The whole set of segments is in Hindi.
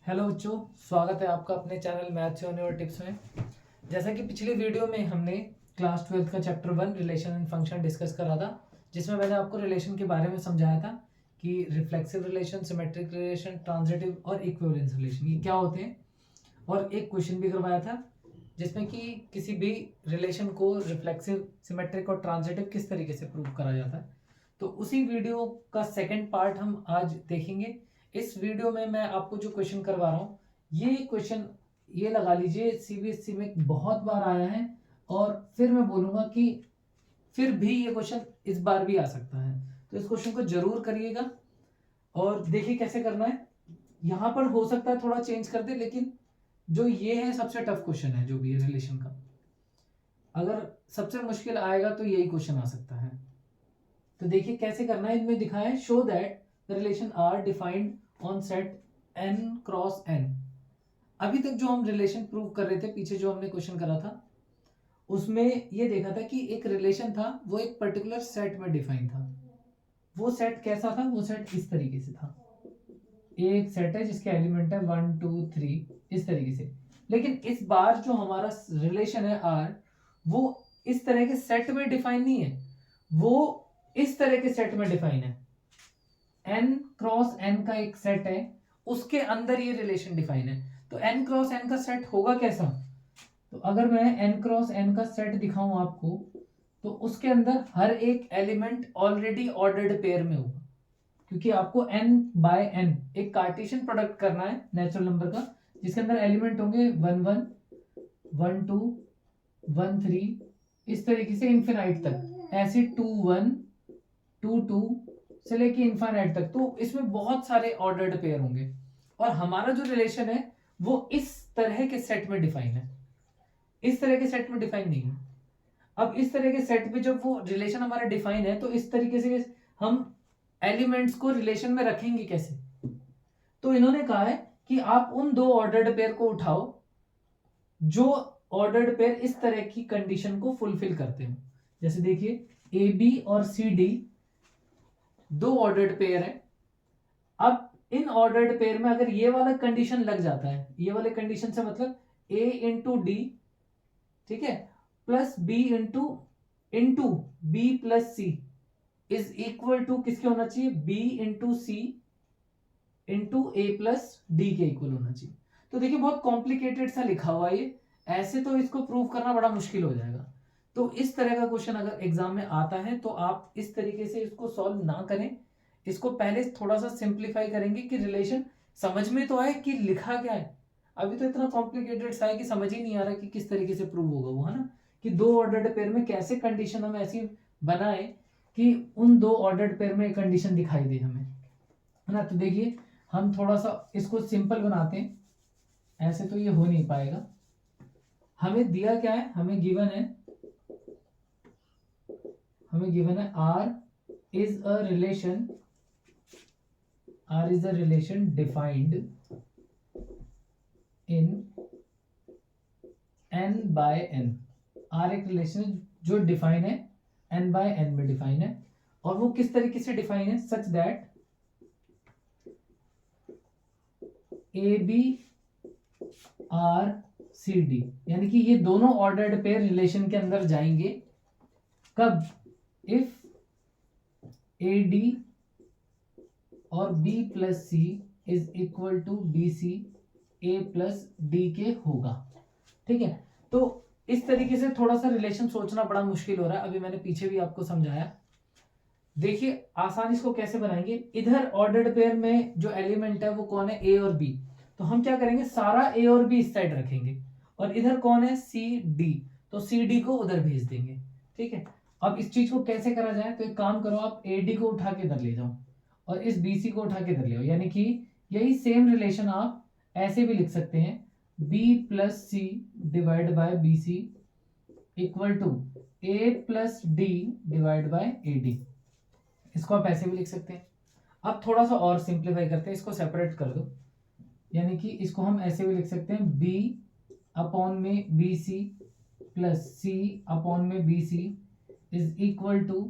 हेलो बच्चों, स्वागत है आपका अपने चैनल मैथ्स और टिप्स में। जैसा कि पिछली वीडियो में हमने क्लास 12 का chapter 1 relation and function discuss करा था, जिसमें मैंने आपको रिलेशन के बारे में समझाया था कि reflexive relation, symmetric relation, transitive और इक्विवेलेंस रिलेशन ये क्या होते हैं, और एक क्वेश्चन भी करवाया था जिसमें कि किसी भी रिलेशन को रिफ्लेक्सिव, सिमेट्रिक और ट्रांजिटिव किस तरीके से प्रूव करा जाता है। तो उसी वीडियो का सेकेंड पार्ट हम आज देखेंगे। इस वीडियो में मैं आपको जो क्वेश्चन करवा रहा हूँ, ये क्वेश्चन ये लगा लीजिए सीबीएसई में बहुत बार आया है, और फिर मैं बोलूंगा कि फिर भी ये क्वेश्चन इस बार भी आ सकता है। तो इस क्वेश्चन को जरूर करिएगा और देखिए कैसे करना है। यहां पर हो सकता है थोड़ा चेंज कर दे, लेकिन जो ये है सबसे टफ क्वेश्चन है जो भी है रिलेशन का। अगर सबसे मुश्किल आएगा तो यही क्वेश्चन आ सकता है। तो देखिए कैसे करना है। इनमें दिखा है show that the relation are defined on set n cross n। अभी तक जो हम रिलेशन प्रूव कर रहे थे, पीछे जो हमने क्वेश्चन करा था, उसमें ये देखा था कि एक रिलेशन था, वो एक पर्टिकुलर सेट में डिफाइन था। वो सेट कैसा था? वो सेट इस तरीके से था। एक सेट है जिसके एलिमेंट है 1 2 3, इस तरीके से। लेकिन इस बार जो हमारा रिलेशन है आर, वो इस तरह के सेट में डिफाइन नहीं है, वो इस तरह के सेट में डिफाइन है। n क्रॉस n का एक सेट है, उसके अंदर ये रिलेशन डिफाइन है। तो n क्रॉस n का सेट होगा कैसा? तो अगर मैं n क्रॉस n का सेट दिखाऊं आपको, तो उसके अंदर हर एक एलिमेंट ऑलरेडी ऑर्डर्ड पेयर में होगा, क्योंकि आपको n बाय n एक कार्टेशियन प्रोडक्ट करना है नेचुरल नंबर का, जिसके अंदर एलिमेंट होंगे 1 1 1 2 1 3, इस तरीके से इन्फिनाइट तक, ऐसे 2 1 2 2 से लेके इन्फिनाइट तक। तो इसमें बहुत सारे ऑर्डर्ड पेयर होंगे, और हमारा जो रिलेशन है वो इस तरह के सेट में डिफाइन है, इस तरह के सेट में डिफाइन नहीं है। अब इस तरह के सेट पे जब वो रिलेशन हमारा डिफाइन है, तो इस तरीके से हम एलिमेंट्स को रिलेशन में रखेंगे कैसे? तो इन्होंने कहा है कि आप उन दो ऑर्डर्ड पेयर को उठाओ जो ऑर्डर्ड पेयर इस तरह की कंडीशन को फुलफिल करते हो। जैसे देखिए ए बी और सी डी दो ऑर्डर्ड पेयर है। अब इन ऑर्डर्ड पेयर में अगर ये वाला कंडीशन लग जाता है, ये वाले कंडीशन से मतलब ए इंटू डी, ठीक है, plus B into B plus C is equal to किसके होना चाहिए? B into C into A plus D के इक्वल होना चाहिए। तो देखिए बहुत कॉम्प्लिकेटेड सा लिखा हुआ है ये, ऐसे तो इसको प्रूव करना बड़ा मुश्किल हो जाएगा। तो इस तरह का क्वेश्चन अगर एग्जाम में आता है तो आप इस तरीके से इसको सॉल्व ना करें, इसको पहले थोड़ा सा सिंप्लीफाई करेंगे कि रिलेशन समझ में तो आए कि लिखा क्या है। अभी तो इतना कॉम्प्लिकेटेड सा है कि समझ ही नहीं आ रहा कि किस तरीके से प्रूव होगा वो, है ना, कि दो ऑर्डर्ड पेयर में कैसे कंडीशन हम ऐसी बनाए कि उन दो ऑर्डर्ड पेयर में कंडीशन दिखाई दे हमें, है ना। तो देखिए हम थोड़ा सा इसको सिंपल बनाते हैं, ऐसे तो ये हो नहीं पाएगा। हमें दिया क्या है? हमें गिवन है R is a relation defined in n by n। R एक रिलेशन जो डिफाइन है n बाय n में डिफाइन है, और वो किस तरीके से डिफाइन है? Such that A B R C D, यानी कि ये दोनों ऑर्डर्ड पेयर रिलेशन के अंदर जाएंगे कब? इफ ए डी और B plus C is equal to B C A plus D के होगा, ठीक है। तो इस तरीके से थोड़ा सा रिलेशन सोचना बड़ा मुश्किल हो रहा है, अभी मैंने पीछे भी आपको समझाया। देखिए आसान इसको कैसे बनाएंगे। इधर ऑर्डर्ड पेयर में जो एलिमेंट है वो कौन है? ए और बी। तो हम क्या करेंगे? सारा ए और बी इस साइड रखेंगे, और इधर कौन है? C D. तो सी डी को उधर भेज देंगे, ठीक है। अब इस चीज को कैसे करा जाए? तो एक काम करो, आप ए डी को उठा के इधर ले जाओ और इस बी सी को उठा के इधर ले आओ, यानी कि यही सेम रिलेशन आप ऐसे भी लिख सकते हैं, B plus C divide by B C equal to A plus D divide by A D. इसको आप ऐसे भी लिख सकते हैं। अब थोड़ा सा और सिंप्लीफाई करते हैं, इसको सेपरेट कर दो, यानी कि इसको हम ऐसे भी लिख सकते हैं, बी अपॉन में B C plus C upon में B C is equal to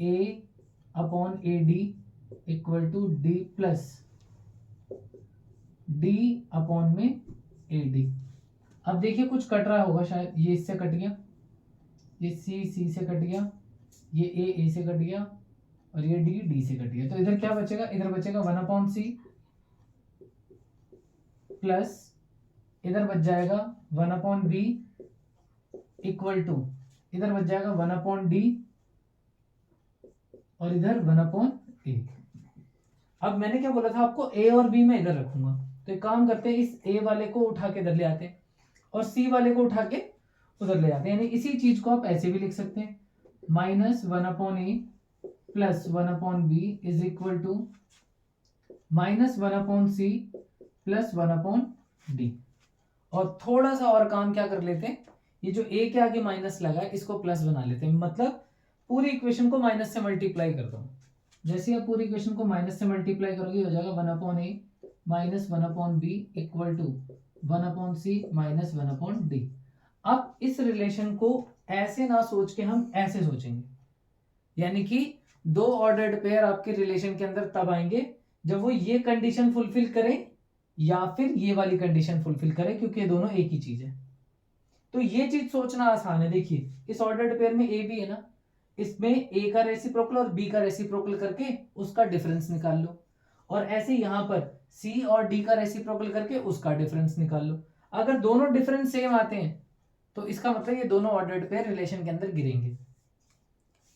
A upon A D equal to D plus D upon में ए डी। अब देखिए कुछ कट रहा होगा, शायद ये इससे कट गया, ये सी से कट गया, ये ए से कट गया और ये डी से कट गया। तो इधर क्या बचेगा, इधर बचेगा 1/c प्लस इधर बच जाएगा 1/b इक्वल टू इधर बच जाएगा 1/d और इधर 1/a। अब मैंने क्या बोला था आपको, a और b मैं इधर रखूंगा। तो एक काम करते हैं, इस a वाले को उठा के इधर ले आते हैं और c वाले को उठा के उधर ले आते हैं। यानी इसी चीज को आप ऐसे भी लिख सकते हैं, -1/a plus 1/b is equal to -1/c plus 1/d। और थोड़ा सा और काम क्या कर लेते हैं, ये जो a के आगे माइनस लगा है इसको प्लस बना लेते हैं। मतलब पूरी इक्वेशन को माइनस से मल्टीप्लाई कर दो। जैसे आप पूरी इक्वेशन को माइनस से मल्टीप्लाई करोगे हो जाएगा 1/a minus 1/b equal to 1/c minus 1/d। अब इस रिलेशन को ऐसे ना सोच के हम ऐसे सोचेंगे, यानी कि दो ऑर्डर्ड पेयर आपके रिलेशन के अंदर तब आएंगे जब वो ये कंडीशन फुलफिल करें या फिर ये वाली कंडीशन फुलफिल करें, क्योंकि ये दोनों एक ही चीज है। तो ये चीज सोचना आसान है। देखिए इस ऑर्डर्ड पेयर में ए बी है ना, इसमें ए का रेसिप्रोकल और बी का रेसिप्रोकल करके उसका डिफरेंस निकाल लो, और ऐसे यहां पर सी और डी का रेसिप्रोकल करके उसका डिफरेंस निकाल लो। अगर दोनों डिफरेंस सेम आते हैं तो इसका मतलब ये दोनों ऑर्डर्ड पेयर रिलेशन के अंदर गिरेंगे।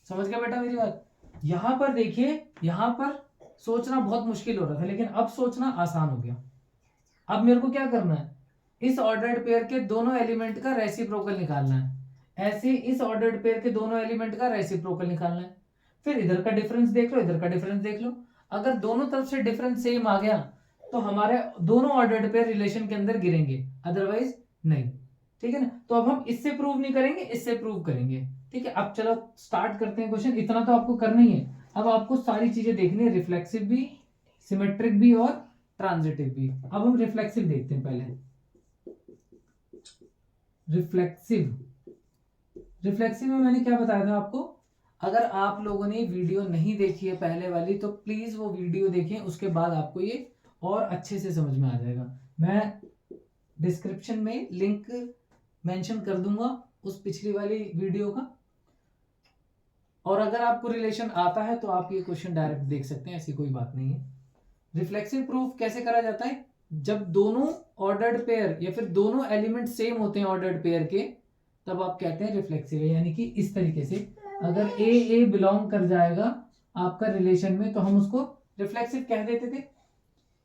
समझ गया बेटा मेरी बात? यहां पर देखिए, यहां पर सोचना बहुत मुश्किल हो रहा था लेकिन अब सोचना आसान हो गया। अब मेरे को क्या करना है, इस ऑर्डर्ड पेयर के दोनों एलिमेंट का रेसिप्रोकल निकालना है। ऐसे इस ऑर्डर्ड पेयर के दोनों एलिमेंट का रेसिप्रोकल निकालना है। फिर इधर का डिफरेंस देख लो, इधर का डिफरेंस देख लो। अगर दोनों तरफ से डिफरेंस सेम आ गया तो हमारे दोनों ऑर्डर्ड पेयर रिलेशन के अंदर गिरेंगे, अदरवाइज नहीं। ठीक है ना? तो अब हम इससे प्रूव नहीं करेंगे, इससे प्रूव करेंगे। ठीक है, अब चलो स्टार्ट करते हैं क्वेश्चन। इतना तो आपको करना ही है। अब आपको सारी चीजें देखनी है, रिफ्लेक्सिव भी, सिमेट्रिक भी और ट्रांजिटिव भी। अब हम रिफ्लेक्सिव देखते हैं पहले। रिफ्लेक्सिव में मैंने क्या बताया था आपको, अगर आप लोगों ने वीडियो नहीं देखी है पहले वाली तो प्लीज वो वीडियो देखें, उसके बाद आपको ये और अच्छे से समझ में आ जाएगा। मैं डिस्क्रिप्शन में लिंक मेंशन कर दूंगा उस पिछली वाली वीडियो का, और अगर आपको रिलेशन आता है तो आप ये क्वेश्चन डायरेक्ट देख सकते हैं, ऐसी कोई बात नहीं है। रिफ्लेक्सिव प्रूफ कैसे करा जाता है, जब दोनों ऑर्डर्ड पेयर या फिर दोनों एलिमेंट सेम होते हैं ऑर्डर्ड पेयर के, तब आप कहते हैं रिफ्लेक्सिव है। यानी कि इस तरीके से अगर ए बिलोंग कर जाएगा आपका रिलेशन में तो हम उसको रिफ्लेक्सिव कह देते थे।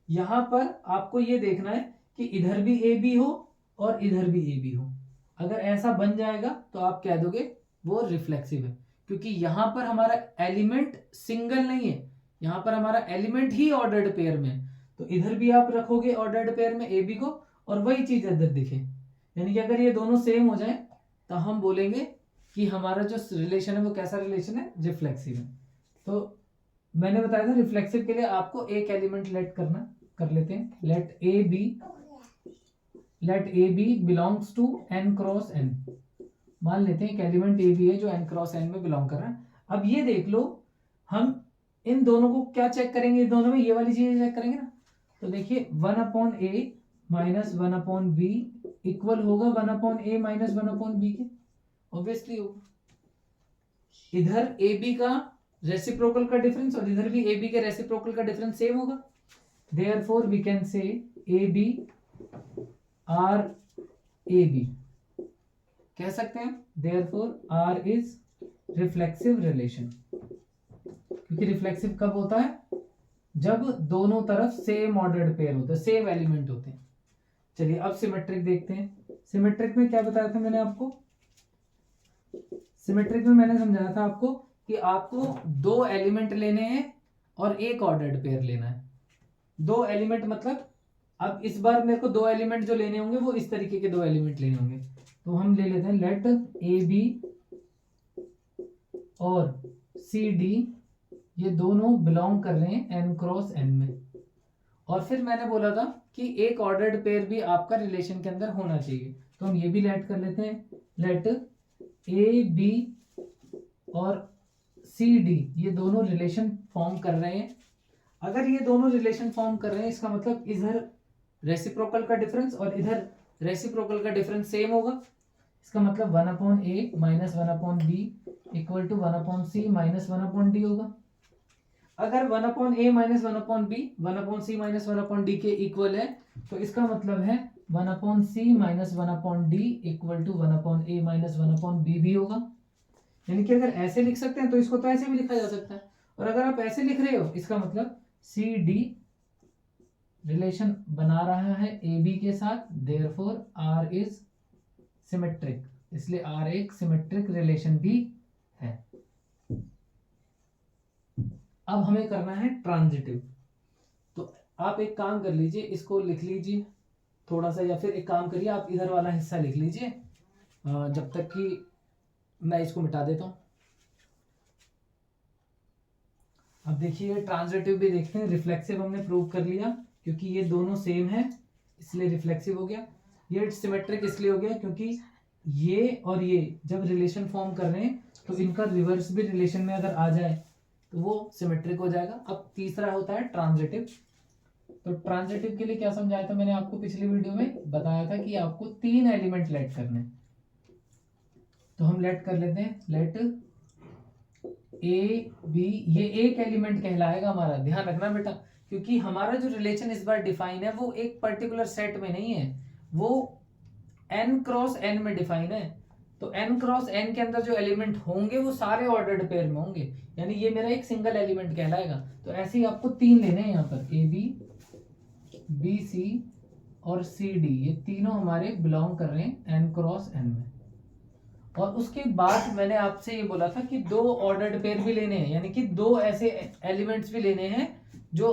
यहां पर आपको ये देखना है कि इधर भी ए बी हो और इधर भी ए बी हो। अगर ऐसा बन जाएगा तो आप कह दोगे वो रिफ्लेक्सिव है, क्योंकि यहां पर हमारा एलिमेंट सिंगल नहीं है, यहां पर हमारा एलिमेंट ही ऑर्डर्ड पेयर में। तो इधर भी आप रखोगे ऑर्डर्ड पेयर में ए बी को और वही चीज इधर दिखे। यानी कि अगर ये दोनों सेम हो जाए तो हम बोलेंगे कि हमारा जो रिलेशन है वो कैसा रिलेशन है, रिफ्लेक्सिव है। तो मैंने बताया था रिफ्लेक्सिव के लिए आपको एक एलिमेंट लेट कर लेते हैं। Let A B belongs to n cross n। मान लेते हैं एक एलिमेंट ए बी है जो n क्रॉस n में बिलोंग कर रहा है। अब ये देख लो, हम इन दोनों को क्या चेक करेंगे, दोनों में ये वाली चीजें चेक करेंगे ना। तो देखिए 1/a माइनस 1/b इक्वल होगा 1/a माइनस 1/b के, ऑब्वियसली होगा। इधर ए बी का रेसिप्रोकल का डिफरेंस और इधर भी ए बी के रेसिप्रोकल का डिफरेंस सेम होगा। Therefore we can say A B R A B कह सकते हैं। Therefore R is reflexive relation, क्योंकि रिफ्लेक्सिव कब होता है, जब दोनों तरफ सेम ऑर्डर्ड पेयर होते हैं, सेम एलिमेंट होते हैं। चलिए अब सिमेट्रिक देखते हैं। सिमेट्रिक में क्या बताया था मैंने आपको, सिमेट्रिक में मैंने समझाया था आपको कि आपको दो एलिमेंट लेने हैं और एक ऑर्डर्ड पेयर लेना है। दो एलिमेंट मतलब, अब इस बार मेरे को दो एलिमेंट जो लेने होंगे वो इस तरीके के दो एलिमेंट लेने होंगे। तो हम ले लेते हैं लेट ए बी और सी डी, ये दोनों बिलोंग कर रहे हैं n क्रॉस n में। और फिर मैंने बोला था कि एक ऑर्डर्ड पेयर भी आपका रिलेशन के अंदर होना चाहिए, तो हम ये भी लेट कर लेते हैं। लेट ए बी और सी डी ये दोनों रिलेशन फॉर्म कर रहे हैं। अगर ये दोनों रिलेशन फॉर्म कर रहे हैं इसका मतलब इधर रेसिप्रोकल का डिफरेंस और इधर रेसिप्रोकल का डिफरेंस सेम होगा। इसका मतलब 1/a minus 1/b equal to 1/c minus 1/d होगा। अगर 1/a minus 1/b 1/c minus 1/d के इक्वल है तो इसका मतलब है 1/c minus 1/d equal to 1/a minus 1/b भी होगा। यानी कि अगर ऐसे लिख सकते हैं तो इसको तो ऐसे भी लिखा जा सकता है, और अगर आप ऐसे लिख रहे हो इसका मतलब सी डी रिलेशन बना रहा है ए बी के साथ, देयरफॉर आर इज सिमेट्रिक, इसलिए आर एक सिमेट्रिक रिलेशन भी है। अब हमें करना है ट्रांजिटिव। तो आप एक काम कर लीजिए, इसको लिख लीजिए थोड़ा सा, या फिर एक काम करिए आप इधर वाला हिस्सा लिख लीजिए जब तक कि मैं इसको मिटा देता हूं। अब देखिए ट्रांजिटिव भी देखते हैं। रिफ्लेक्सिव हमने प्रूव कर लिया क्योंकि ये दोनों सेम है इसलिए रिफ्लेक्सिव हो गया। ये सिमेट्रिक इसलिए हो गया क्योंकि ये और ये जब रिलेशन फॉर्म कर रहे हैं तो इनका रिवर्स भी रिलेशन में अगर आ जाए तो वो सिमेट्रिक हो जाएगा। अब तीसरा होता है ट्रांजिटिव। तो ट्रांजिटिव के लिए क्या समझाया था मैंने आपको पिछली वीडियो में, बताया था कि आपको 3 एलिमेंट लेट करने। तो हम लेट कर लेते हैं, लेट ए बी, ये एक एलिमेंट कहलाएगा हमारा, ध्यान रखना बेटा, क्योंकि हमारा जो रिलेशन इस बार डिफाइन है वो एक पर्टिकुलर सेट में नहीं है, वो n क्रॉस n में डिफाइन है। तो n क्रॉस n के अंदर जो एलिमेंट होंगे वो सारे ऑर्डर्ड पेयर में होंगे, यानी ये मेरा एक सिंगल एलिमेंट कहलाएगा। तो ऐसे ही आपको 3 लेने हैं यहाँ पर, ए बी, बी सी और सी डी, ये तीनों हमारे बिलोंग कर रहे हैं n क्रॉस n में। और उसके बाद मैंने आपसे ये बोला था कि 2 ऑर्डर्ड पेयर भी लेने हैं, यानी कि 2 ऐसे एलिमेंट्स भी लेने हैं जो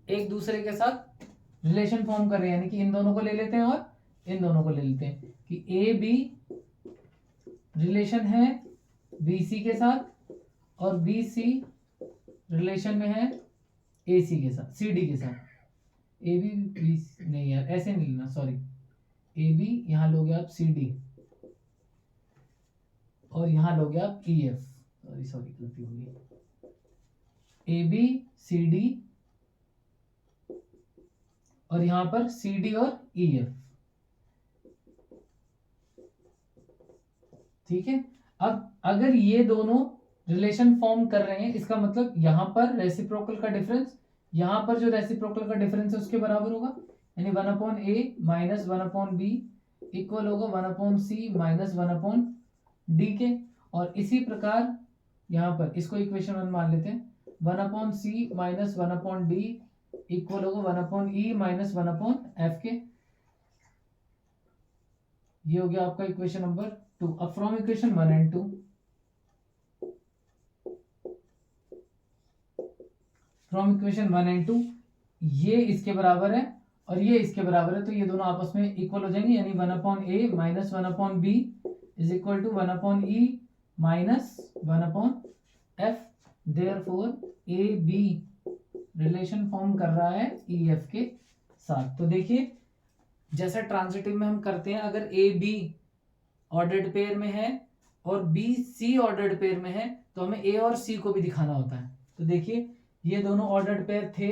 एक दूसरे के साथ रिलेशन फॉर्म कर रहे हैं, यानी कि इन दोनों को ले लेते हैं और इन दोनों को ले लेते हैं कि ए बी रिलेशन है बी सी के साथ और बी सी रिलेशन में है ए सी के साथ, सी डी के साथ। ए बी बी नहीं यार ऐसे नहीं लेना, सॉरी, ए बी यहां लोगे आप सी डी और यहां लोगे आप ई एफ, सॉरी गलती हो गई, ए बी सी डी और यहां पर सी डी और ई एफ, ठीक है। अब अगर ये दोनों रिलेशन फॉर्म कर रहे हैं इसका मतलब यहां पर रेसिप्रोकल का डिफरेंस यहां पर जो रेसिप्रोकल का डिफरेंस है उसके बराबर होगा, यानी 1/a माइनस 1/b इक्वल होगा 1/c माइनस 1/d के। और इसी प्रकार यहां पर इसको इक्वेशन 1 मान लेते हैं, 1/c माइनस 1/d इक्वल होगा 1/e माइनस 1/f के। ये हो गया आपका इक्वेशन नंबर 2। अब from equation 1 and 2, from equation 1 and 2 ये इसके बराबर है और ये इसके बराबर है, तो ये दोनों आपस में इक्वल हो जाएंगे, यानी 1/a minus 1/b is equal to 1/e minus 1/f। Therefore A B relation form कर रहा है ई एफ के साथ। तो देखिए जैसा ट्रांजिटिव में हम करते हैं, अगर ए बी ऑर्डर्ड पेयर में है और बी सी ऑर्डर्ड पेयर में है तो हमें ए और सी को भी दिखाना होता है। तो देखिए ये दोनों ऑर्डर्ड पेयर थे,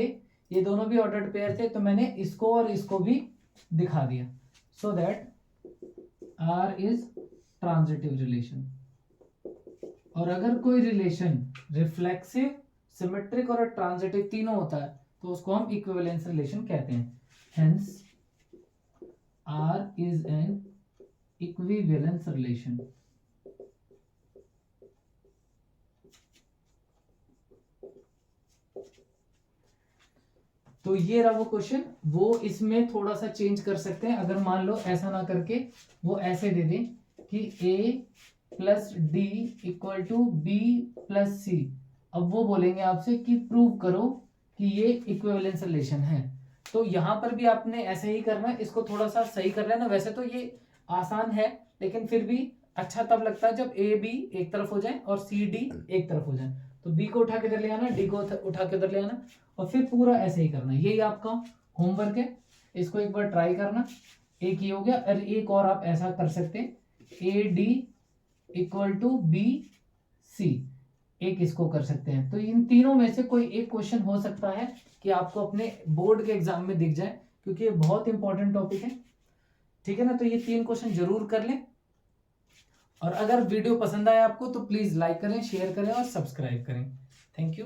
ये दोनों भी ऑर्डर्ड पेयर थे, तो मैंने इसको और इसको भी दिखा दिया, so that R is transitive relation. और अगर कोई रिलेशन रिफ्लेक्सिव, सिमेट्रिक और ट्रांजिटिव तीनों होता है तो उसको हम इक्विवेलेंस रिलेशन कहते हैं। Hence R is an equivalence relation. तो ये रहा वो क्वेश्चन, वो इसमें थोड़ा सा चेंज कर सकते हैं। अगर मान लो ऐसा ना करके वो ऐसे दे दें कि a plus D equal to B plus C, अब वो बोलेंगे आपसे कि प्रूव करो कि ये इक्विवेलेंस रिलेशन है। तो यहां पर भी आपने ऐसे ही करना है, इसको थोड़ा सा सही कर लेना। वैसे तो ये आसान है लेकिन फिर भी अच्छा तब लगता है जब ए बी एक तरफ हो जाए और सी डी एक तरफ हो जाए। तो बी को उठा के इधर ले आना, डी को उठा के इधर ले आना और फिर पूरा ऐसे ही करना। यही आपका होमवर्क है, इसको एक बार ट्राई करना। एक ये हो गया, और एक और आप ऐसा कर सकते हैं, A D equal to B C, एक इसको कर सकते हैं। तो इन तीनों में से कोई एक क्वेश्चन हो सकता है कि आपको अपने बोर्ड के एग्जाम में दिख जाए क्योंकि ये बहुत इंपॉर्टेंट टॉपिक है। ठीक है ना, तो ये 3 क्वेश्चन जरूर कर लें। और अगर वीडियो पसंद आए आपको तो प्लीज़ लाइक करें, शेयर करें और सब्सक्राइब करें। Thank you.